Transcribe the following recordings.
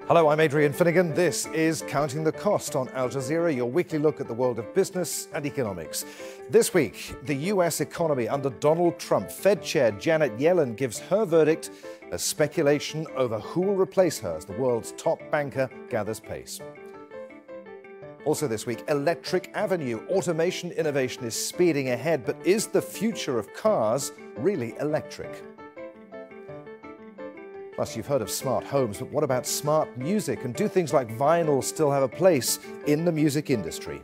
Hello, I'm Adrian Finnegan. This is Counting the Cost on Al Jazeera, your weekly look at the world of business and economics. This week, the US economy under Donald Trump. Fed Chair Janet Yellen gives her verdict as speculation over who will replace her as the world's top banker gathers pace. Also this week, Electric Avenue. Automation innovation is speeding ahead, but is the future of cars really electric? Plus, you've heard of smart homes, but what about smart music? And do things like vinyl still have a place in the music industry?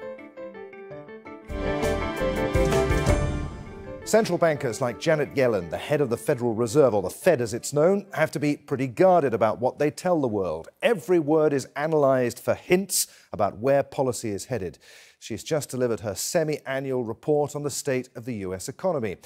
Central bankers like Janet Yellen, the head of the Federal Reserve, or the Fed as it's known, have to be pretty guarded about what they tell the world. Every word is analysed for hints about where policy is headed. She's just delivered her semi-annual report on the state of the US economy.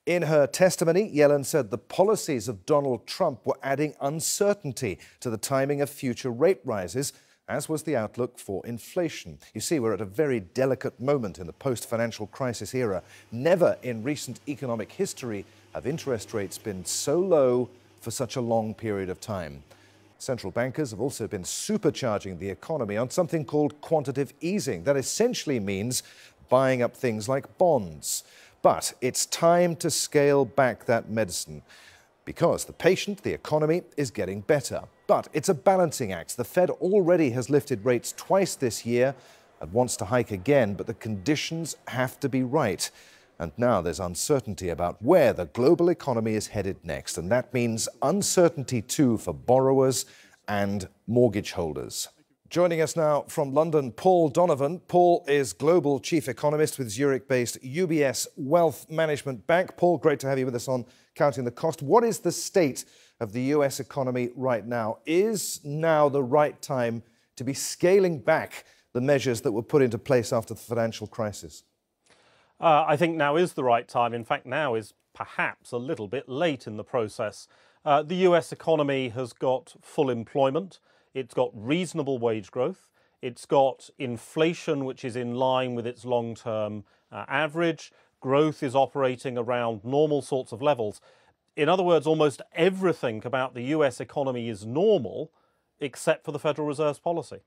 In her testimony, Yellen said the policies of Donald Trump were adding uncertainty to the timing of future rate rises, as was the outlook for inflation. You see, we're at a very delicate moment in the post-financial crisis era. Never in recent economic history have interest rates been so low for such a long period of time. Central bankers have also been supercharging the economy on something called quantitative easing. That essentially means buying up things like bonds. But it's time to scale back that medicine because the patient, the economy, is getting better. But it's a balancing act. The Fed already has lifted rates twice this year and wants to hike again, but the conditions have to be right. And now there's uncertainty about where the global economy is headed next. And that means uncertainty too for borrowers and mortgage holders. Joining us now from London, Paul Donovan. Paul is Global Chief Economist with Zurich-based UBS Wealth Management Bank. Paul, great to have you with us on Counting the Cost. What is the state of the US economy right now? Is now the right time to be scaling back the measures that were put into place after the financial crisis? I think now is the right time. In fact, now is perhaps a little bit late in the process. The US economy has got full employment. It's got reasonable wage growth. It's got inflation, which is in line with its long-term average. Growth is operating around normal sorts of levels. In other words, almost everything about the US economy is normal, except for the Federal Reserve's policy.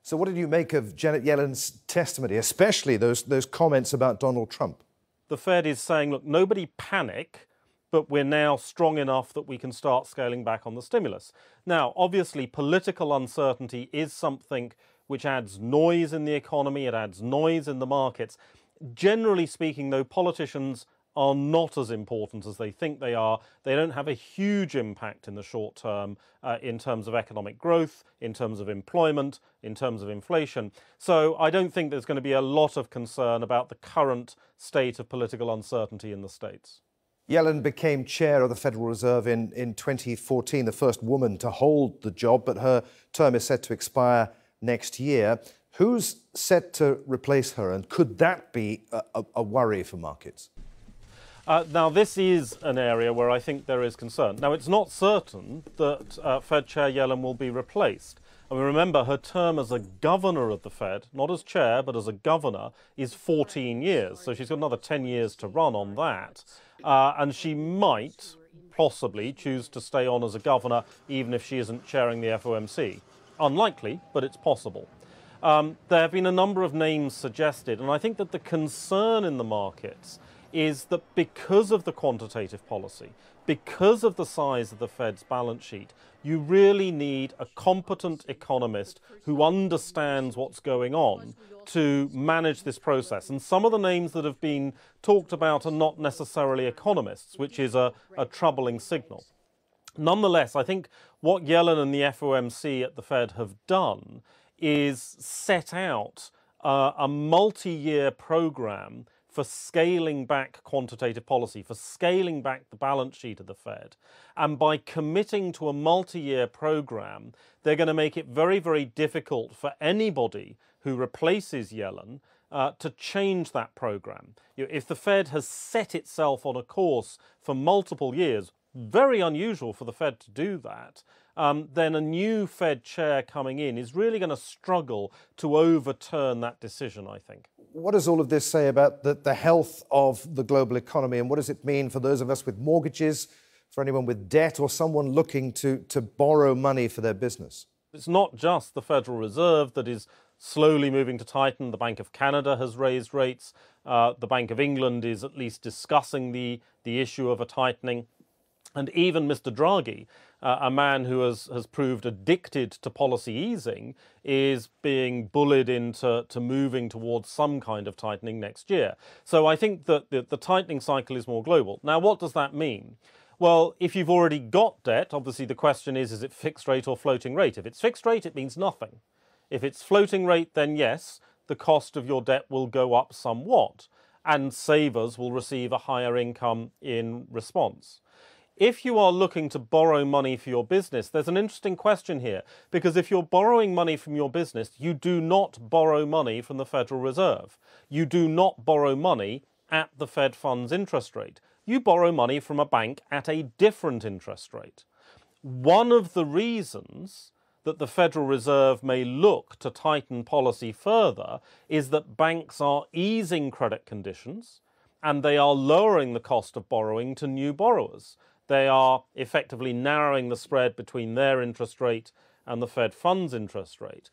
So what did you make of Janet Yellen's testimony, especially those comments about Donald Trump? The Fed is saying, look, nobody panic, but we're now strong enough that we can start scaling back on the stimulus. Now, obviously, political uncertainty is something which adds noise in the economy, it adds noise in the markets. Generally speaking, though, politicians are not as important as they think they are. They don't have a huge impact in the short term in terms of economic growth, in terms of employment, in terms of inflation. So I don't think there's going to be a lot of concern about the current state of political uncertainty in the States. Yellen became chair of the Federal Reserve in 2014, the first woman to hold the job, but her term is set to expire next year. Who's set to replace her, and could that be a worry for markets? Now, this is an area where I think there is concern. Now, it's not certain that Fed Chair Yellen will be replaced. I mean, remember, her term as a governor of the Fed, not as chair, but as a governor, is 14 years. So she's got another 10 years to run on that. And she might possibly choose to stay on as a governor, even if she isn't chairing the FOMC. Unlikely, but it's possible. There have been a number of names suggested, and I think that the concern in the markets is that because of the quantitative policy, because of the size of the Fed's balance sheet, you really need a competent economist who understands what's going on to manage this process. And some of the names that have been talked about are not necessarily economists, which is a troubling signal. Nonetheless, I think what Yellen and the FOMC at the Fed have done is set out a multi-year program for scaling back quantitative policy, for scaling back the balance sheet of the Fed. And by committing to a multi-year program, they're going to make it very, very difficult for anybody who replaces Yellen to change that program. If the Fed has set itself on a course for multiple years, very unusual for the Fed to do that, then a new Fed chair coming in is really going to struggle to overturn that decision, I think. What does all of this say about the health of the global economy, and what does it mean for those of us with mortgages, for anyone with debt, or someone looking to borrow money for their business? It's not just the Federal Reserve that is slowly moving to tighten. The Bank of Canada has raised rates. The Bank of England is at least discussing the issue of a tightening. And even Mr. Draghi, a man who has proved addicted to policy easing, is being bullied into moving towards some kind of tightening next year. So I think that the tightening cycle is more global. Now, what does that mean? Well, if you've already got debt, obviously the question is it fixed rate or floating rate? If it's fixed rate, it means nothing. If it's floating rate, then yes, the cost of your debt will go up somewhat, and savers will receive a higher income in response. If you are looking to borrow money for your business, there's an interesting question here, because if you're borrowing money from your business, you do not borrow money from the Federal Reserve. You do not borrow money at the Fed funds interest rate. You borrow money from a bank at a different interest rate. One of the reasons that the Federal Reserve may look to tighten policy further is that banks are easing credit conditions and they are lowering the cost of borrowing to new borrowers. They are effectively narrowing the spread between their interest rate and the Fed funds interest rate.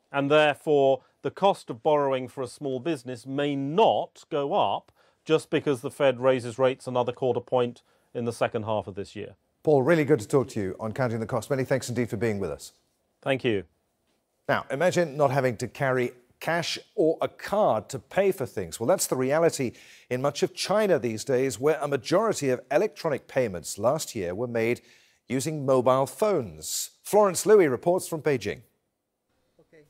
And therefore, the cost of borrowing for a small business may not go up just because the Fed raises rates another quarter point in the second half of this year. Paul, really good to talk to you on Counting the Cost. Many thanks indeed for being with us. Thank you. Now, imagine not having to carry cash or a card to pay for things. Well, that's the reality in much of China these days, where a majority of electronic payments last year were made using mobile phones. Florence Louis reports from Beijing.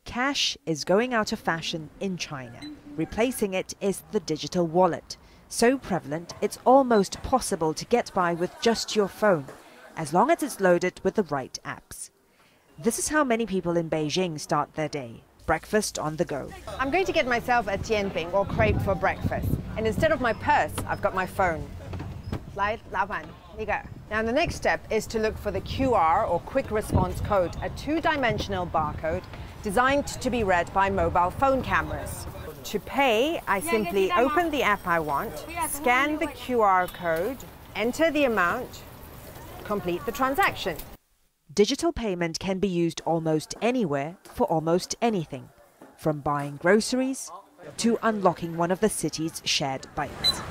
Cash is going out of fashion in China. Replacing it is the digital wallet. So prevalent, it's almost possible to get by with just your phone, as long as it's loaded with the right apps. This is how many people in Beijing start their day. Breakfast on the go. I'm going to get myself a tianping or crepe for breakfast. And instead of my purse, I've got my phone. 来，老板，一个。Now the next step is to look for the QR or quick response code, a two-dimensional barcode designed to be read by mobile phone cameras. To pay, I simply open the app I want, scan the QR code, enter the amount, complete the transaction. Digital payment can be used almost anywhere for almost anything, from buying groceries to unlocking one of the city's shared bikes.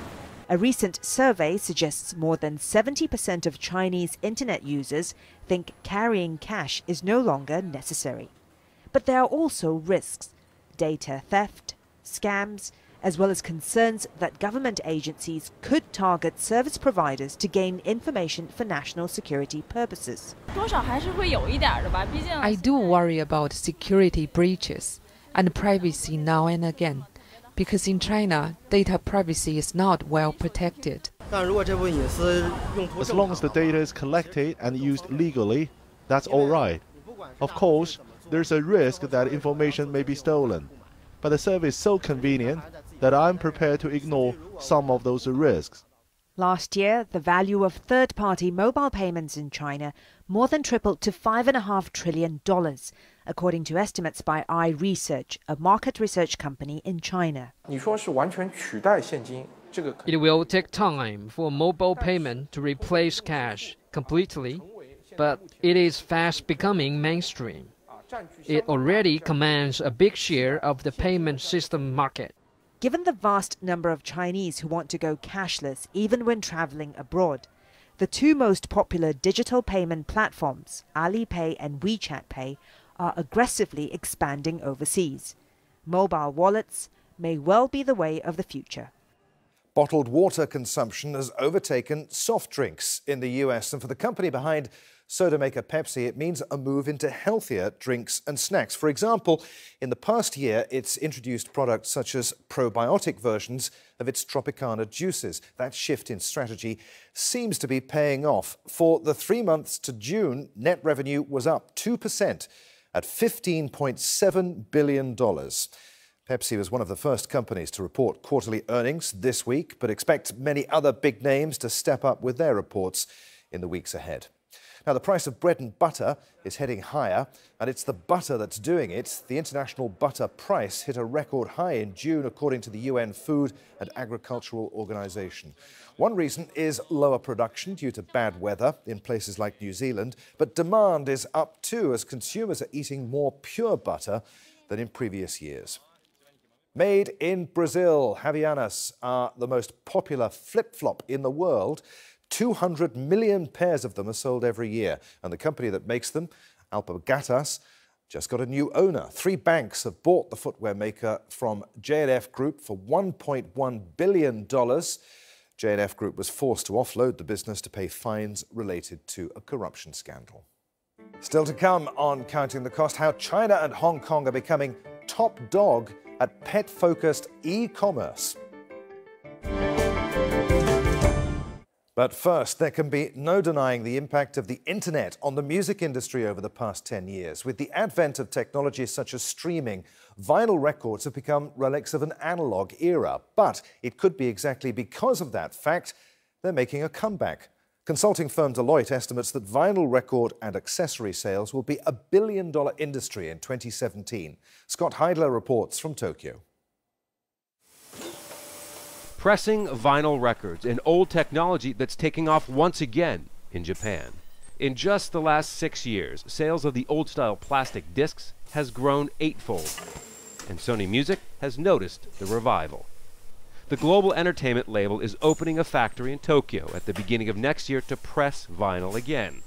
A recent survey suggests more than 70% of Chinese internet users think carrying cash is no longer necessary. But there are also risks: data theft, scams, as well as concerns that government agencies could target service providers to gain information for national security purposes. I do worry about security breaches and privacy now and again, because in China, data privacy is not well protected. As long as the data is collected and used legally, that's all right. Of course, there's a risk that information may be stolen, but the service is so convenient that I'm prepared to ignore some of those risks. Last year, the value of third-party mobile payments in China more than tripled to $5.5 trillion, according to estimates by iResearch, a market research company in China. It will take time for mobile payment to replace cash completely, but it is fast becoming mainstream. It already commands a big share of the payment system market. Given the vast number of Chinese who want to go cashless even when traveling abroad, the two most popular digital payment platforms, Alipay and WeChat Pay, are aggressively expanding overseas. Mobile wallets may well be the way of the future. Bottled water consumption has overtaken soft drinks in the US, and for the company behind soda maker Pepsi, it means a move into healthier drinks and snacks. For example, in the past year, it's introduced products such as probiotic versions of its Tropicana juices. That shift in strategy seems to be paying off. For the 3 months to June, net revenue was up 2% at $15.7 billion. Pepsi was one of the first companies to report quarterly earnings this week, but expect many other big names to step up with their reports in the weeks ahead. Now, the price of bread and butter is heading higher, and it's the butter that's doing it. The international butter price hit a record high in June, according to the UN Food and Agricultural Organization. One reason is lower production due to bad weather in places like New Zealand, but demand is up too as consumers are eating more pure butter than in previous years. Made in Brazil, Havaianas are the most popular flip-flop in the world. 200 million pairs of them are sold every year, and the company that makes them, Alpargatas, just got a new owner. 3 banks have bought the footwear maker from J&F Group for $1.1 billion. J&F Group was forced to offload the business to pay fines related to a corruption scandal. Still to come on Counting the Cost, how China and Hong Kong are becoming top dog at pet-focused e-commerce. But first, there can be no denying the impact of the internet on the music industry over the past 10 years. With the advent of technologies such as streaming, vinyl records have become relics of an analog era. But it could be exactly because of that fact they're making a comeback. Consulting firm Deloitte estimates that vinyl record and accessory sales will be a $1 billion industry in 2017. Scott Heidler reports from Tokyo. Pressing vinyl records, an old technology that's taking off once again in Japan. In just the last 6 years, sales of the old-style plastic discs has grown 8-fold, and Sony Music has noticed the revival. The global entertainment label is opening a factory in Tokyo at the beginning of next year to press vinyl again.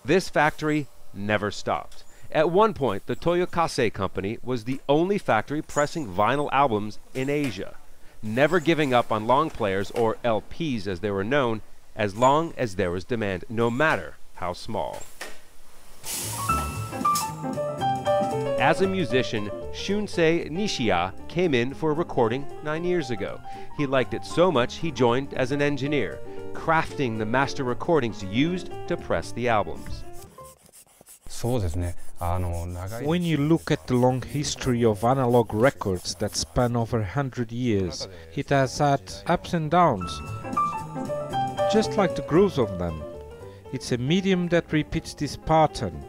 This factory never stopped. At one point, the Toyokase company was the only factory pressing vinyl albums in Asia, never giving up on long players, or LPs as they were known, as long as there was demand, no matter how small. As a musician, Shunsei Nishiya came in for a recording 9 years ago. He liked it so much he joined as an engineer, crafting the master recordings used to press the albums. When you look at the long history of analog records that span over 100 years, it has had ups and downs, just like the grooves of them. It's a medium that repeats this pattern.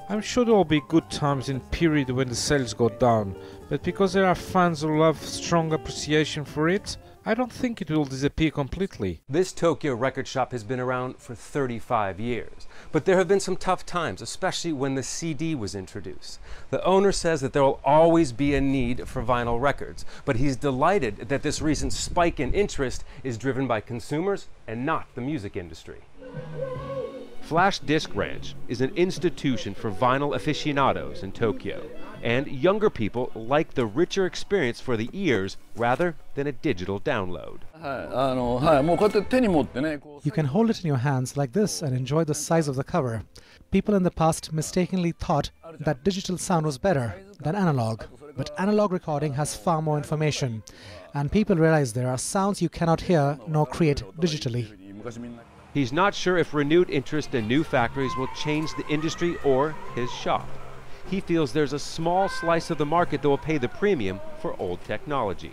I'm sure there will be good times in period when the sales go down, but because there are fans who love strong appreciation for it, I don't think it will disappear completely. This Tokyo record shop has been around for 35 years, but there have been some tough times, especially when the CD was introduced. The owner says that there will always be a need for vinyl records, but he's delighted that this recent spike in interest is driven by consumers and not the music industry. Flash Disc Ranch is an institution for vinyl aficionados in Tokyo, and younger people like the richer experience for the ears rather than a digital download. You can hold it in your hands like this and enjoy the size of the cover. People in the past mistakenly thought that digital sound was better than analog, but analog recording has far more information, and people realize there are sounds you cannot hear nor create digitally. He's not sure if renewed interest in new factories will change the industry or his shop. He feels there's a small slice of the market that will pay the premium for old technology.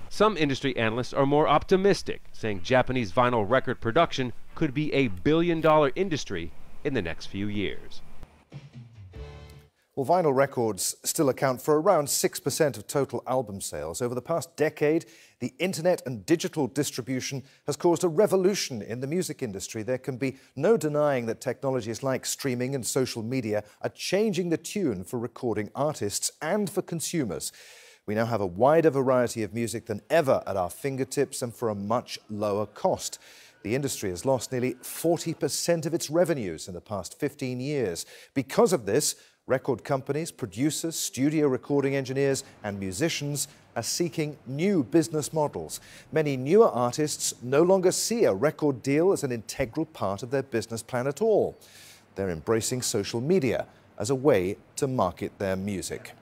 Some industry analysts are more optimistic, saying Japanese vinyl record production could be a $1 billion industry in the next few years. Well, vinyl records still account for around 6% of total album sales. Over the past decade, the internet and digital distribution has caused a revolution in the music industry. There can be no denying that technologies like streaming and social media are changing the tune for recording artists and for consumers. We now have a wider variety of music than ever at our fingertips and for a much lower cost. The industry has lost nearly 40% of its revenues in the past 15 years. Because of this, record companies, producers, studio recording engineers and musicians are seeking new business models. Many newer artists no longer see a record deal as an integral part of their business plan at all. They're embracing social media as a way to market their music.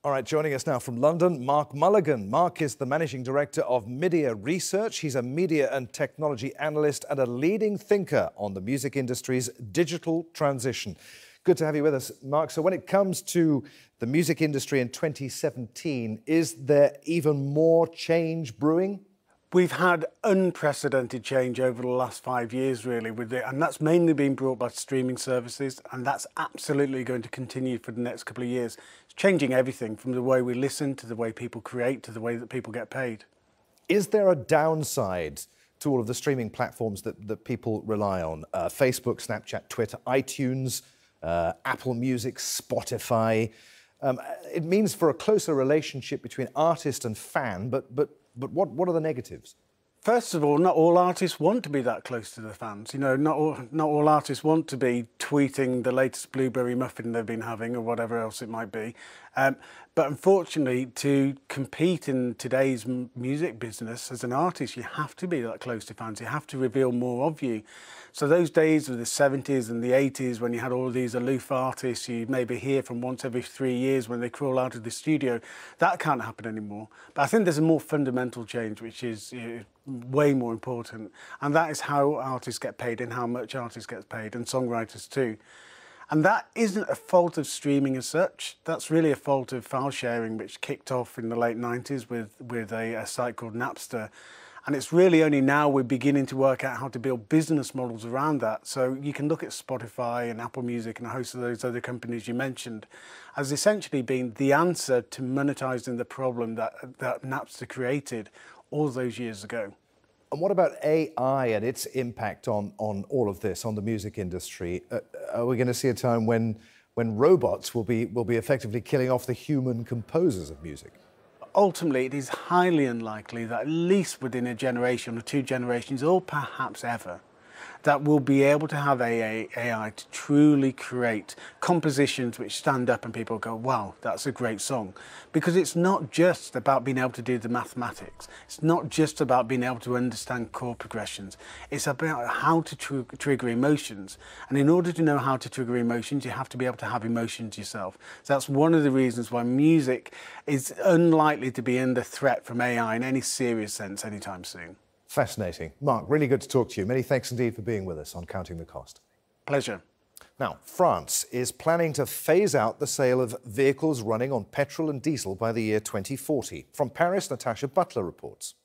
All right, joining us now from London, Mark Mulligan. Mark is the Managing Director of Media Research. He's a media and technology analyst and a leading thinker on the music industry's digital transition. Good to have you with us, Mark. So when it comes to the music industry in 2017, is there even more change brewing? We've had unprecedented change over the last 5 years, really, and that's mainly been brought by streaming services, and that's absolutely going to continue for the next couple of years. It's changing everything from the way we listen to the way people create to the way that people get paid. Is there a downside to all of the streaming platforms that people rely on? Facebook, Snapchat, Twitter, iTunes, Apple Music, Spotify. It means for a closer relationship between artist and fan, but what are the negatives? First of all, not all artists want to be that close to the fans. You know, not all artists want to be tweeting the latest blueberry muffin they've been having or whatever else it might be. But unfortunately, to compete in today's music business as an artist, you have to be that close to fans. You have to reveal more of you. So those days of the 70s and the 80s when you had all these aloof artists you maybe hear from once every 3 years when they crawl out of the studio, that can't happen anymore. But I think there's a more fundamental change which is way more important, and that is how artists get paid and how much artists get paid, and songwriters too. And that isn't a fault of streaming as such. That's really a fault of file sharing, which kicked off in the late 90s with a site called Napster. And it's really only now we're beginning to work out how to build business models around that. So you can look at Spotify and Apple Music and a host of those other companies you mentioned as essentially being the answer to monetizing the problem that Napster created all those years ago. And what about AI and its impact on all of this, on the music industry? Are we going to see a time when robots will be effectively killing off the human composers of music? Ultimately, it is highly unlikely that at least within a generation or 2 generations, or perhaps ever, that we'll be able to have AI to truly create compositions which stand up and people go, wow, that's a great song. Because it's not just about being able to do the mathematics. It's not just about being able to understand chord progressions. It's about how to trigger emotions. And in order to know how to trigger emotions, you have to be able to have emotions yourself. So that's one of the reasons why music is unlikely to be under threat from AI in any serious sense anytime soon. Fascinating. Mark, really good to talk to you. Many thanks indeed for being with us on Counting the Cost. Pleasure. Now, France is planning to phase out the sale of vehicles running on petrol and diesel by the year 2040. From Paris, Natasha Butler reports.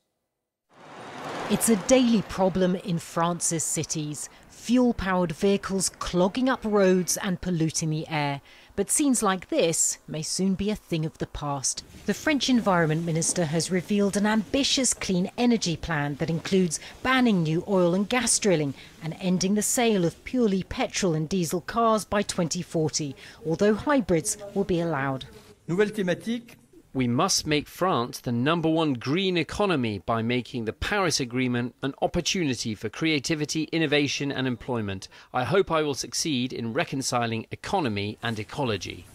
It's a daily problem in France's cities. Fuel-powered vehicles clogging up roads and polluting the air. But scenes like this may soon be a thing of the past. The French Environment Minister has revealed an ambitious clean energy plan that includes banning new oil and gas drilling and ending the sale of purely petrol and diesel cars by 2040, although hybrids will be allowed. Nouvelle thématique. We must make France the #1 green economy by making the Paris Agreement an opportunity for creativity, innovation and employment. I hope I will succeed in reconciling economy and ecology.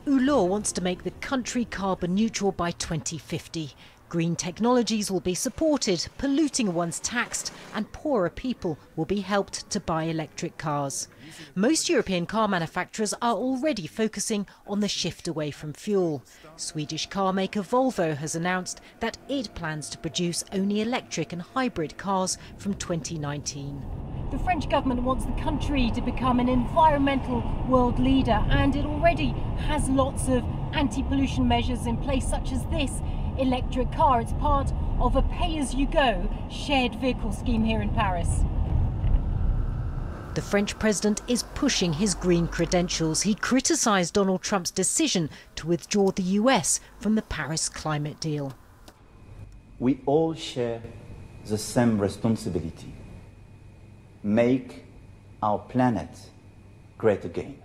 Hulot wants to make the country carbon neutral by 2050. Green technologies will be supported, polluting ones taxed, and poorer people will be helped to buy electric cars. Most European car manufacturers are already focusing on the shift away from fuel. Swedish car maker Volvo has announced that it plans to produce only electric and hybrid cars from 2019. The French government wants the country to become an environmental world leader, and it already has lots of anti-pollution measures in place, such as this electric car. It's part of a pay-as-you-go shared vehicle scheme here in Paris. The French president is pushing his green credentials. He criticised Donald Trump's decision to withdraw the US from the Paris climate deal. We all share the same responsibility. Make our planet great again.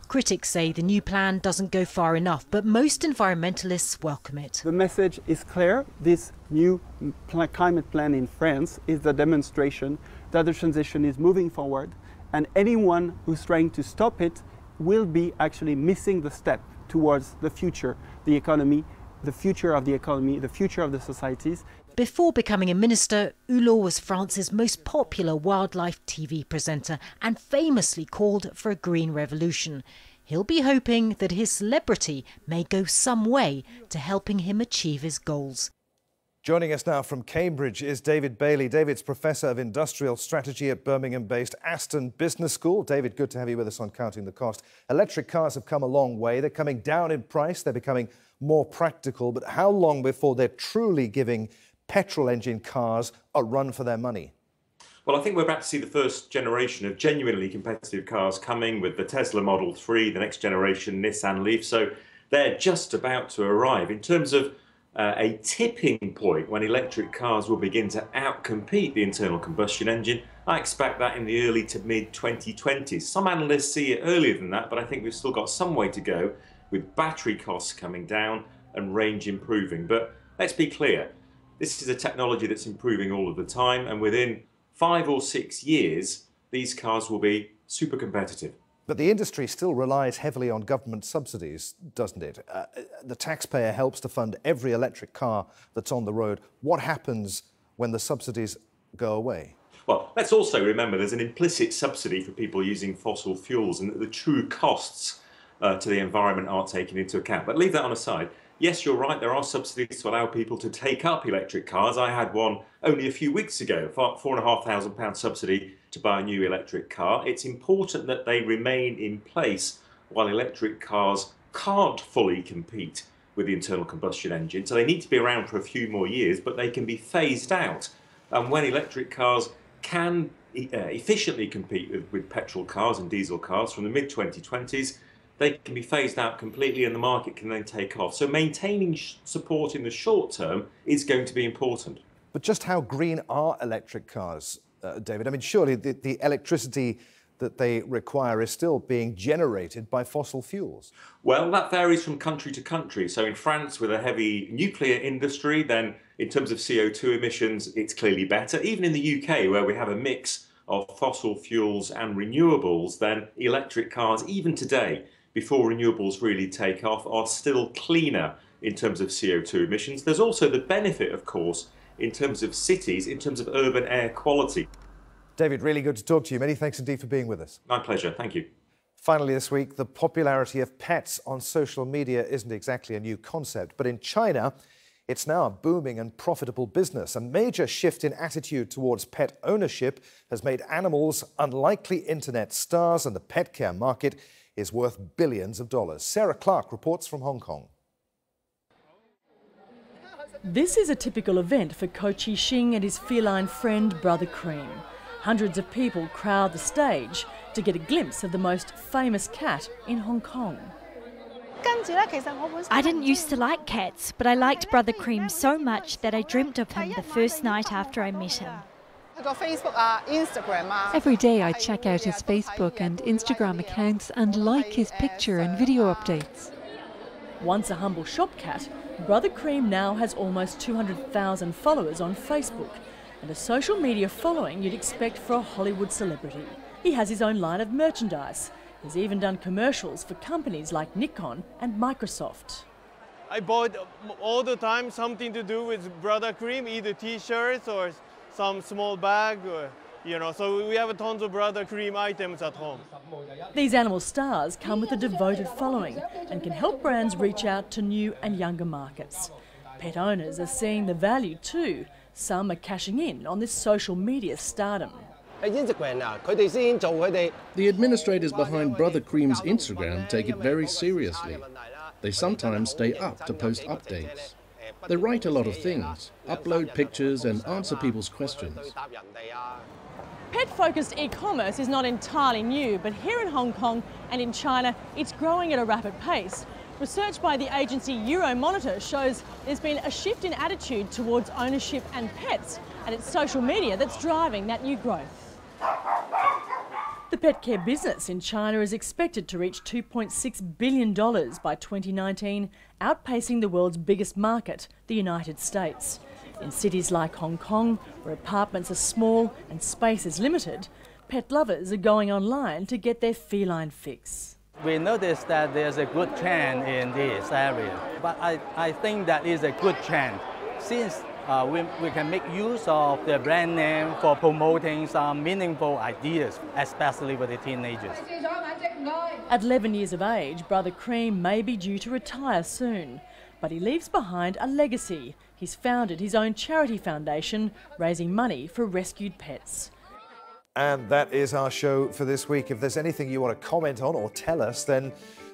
Critics say the new plan doesn't go far enough, but most environmentalists welcome it. The message is clear. This new climate plan in France is the demonstration that the transition is moving forward, and anyone who's trying to stop it will be actually missing the step towards the future, the economy, the future of the economy, the future of the societies. Before becoming a minister, Hulot was France's most popular wildlife TV presenter and famously called for a green revolution. He'll be hoping that his celebrity may go some way to helping him achieve his goals. Joining us now from Cambridge is David Bailey. David's Professor of Industrial Strategy at Birmingham-based Aston Business School. David, good to have you with us on Counting the Cost. Electric cars have come a long way. They're coming down in price. They're becoming more practical. But how long before they're truly giving petrol engine cars a run for their money? Well, I think we're about to see the first generation of genuinely competitive cars coming with the Tesla Model 3, the next generation Nissan Leaf. So they're just about to arrive. In terms of a tipping point when electric cars will begin to outcompete the internal combustion engine, I expect that in the early to mid 2020s. Some analysts see it earlier than that, but I think we've still got some way to go with battery costs coming down and range improving. But let's be clear, this is a technology that's improving all of the time, and within 5 or 6 years, these cars will be super competitive. But the industry still relies heavily on government subsidies, doesn't it? The taxpayer helps to fund every electric car that's on the road. What happens when the subsidies go away? Well, let's also remember there's an implicit subsidy for people using fossil fuels, and that the true costs to the environment aren't taken into account. But leave that on a side. Yes, you're right, there are subsidies to allow people to take up electric cars. I had one only a few weeks ago, £4,500 subsidy to buy a new electric car. It's important that they remain in place while electric cars can't fully compete with the internal combustion engine. So they need to be around for a few more years, but they can be phased out. And when electric cars can efficiently compete with petrol cars and diesel cars from the mid-2020s, they can be phased out completely and the market can then take off. So maintaining support in the short term is going to be important. But just how green are electric cars, David? I mean, surely the electricity that they require is still being generated by fossil fuels. Well, that varies from country to country. So in France, with a heavy nuclear industry, then in terms of CO2 emissions, it's clearly better. Even in the UK, where we have a mix of fossil fuels and renewables, then electric cars, even today, before renewables really take off, are still cleaner in terms of CO2 emissions. There's also the benefit, of course, in terms of cities, in terms of urban air quality. David, really good to talk to you. Many thanks indeed for being with us. My pleasure. Thank you. Finally this week, the popularity of pets on social media isn't exactly a new concept, but in China, it's now a booming and profitable business. A major shift in attitude towards pet ownership has made animals unlikely internet stars, and the pet care market is worth billions of dollars. Sarah Clark reports from Hong Kong. This is a typical event for Ko Chi-shing and his feline friend Brother Cream. Hundreds of people crowd the stage to get a glimpse of the most famous cat in Hong Kong. I didn't used to like cats, but I liked Brother Cream so much that I dreamt of him the first night after I met him. Every day I check out his Facebook and Instagram accounts and like his picture and video updates. Once a humble shop cat, Brother Cream now has almost 200,000 followers on Facebook and a social media following you'd expect for a Hollywood celebrity. He has his own line of merchandise. He's even done commercials for companies like Nikon and Microsoft. I bought all the time something to do with Brother Cream, either t-shirts or some small bag, or, so we have tons of Brother Cream items at home. These animal stars come with a devoted following and can help brands reach out to new and younger markets. Pet owners are seeing the value too. Some are cashing in on this social media stardom. The administrators behind Brother Cream's Instagram take it very seriously. They sometimes stay up to post updates. They write a lot of things, upload pictures and answer people's questions. Pet-focused e-commerce is not entirely new, but here in Hong Kong and in China, it's growing at a rapid pace. Research by the agency Euromonitor shows there's been a shift in attitude towards ownership and pets, and it's social media that's driving that new growth. The pet care business in China is expected to reach $2.6 billion by 2019, outpacing the world's biggest market, the United States. In cities like Hong Kong, where apartments are small and space is limited, pet lovers are going online to get their feline fix. We noticed that there's a good trend in this area, but I think that is a good trend since we can make use of the brand name for promoting some meaningful ideas, especially with the teenagers. At 11 years of age, Brother Cream may be due to retire soon, but he leaves behind a legacy. He's founded his own charity foundation, raising money for rescued pets. And that is our show for this week. If there's anything you want to comment on or tell us, then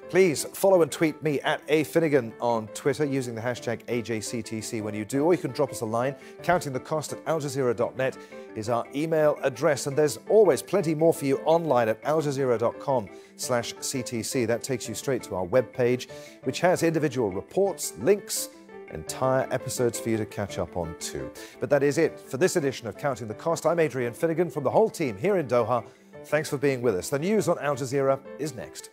Please follow and tweet me at @afinnegan on Twitter using the hashtag AJCTC when you do, or you can drop us a line. Countingthecost@aljazeera.net is our email address, and there's always plenty more for you online at aljazeera.com/CTC. That takes you straight to our webpage, which has individual reports, links, entire episodes for you to catch up on too. But that is it for this edition of Counting the Cost. I'm Adrian Finnegan from the whole team here in Doha. Thanks for being with us. The news on Al Jazeera is next.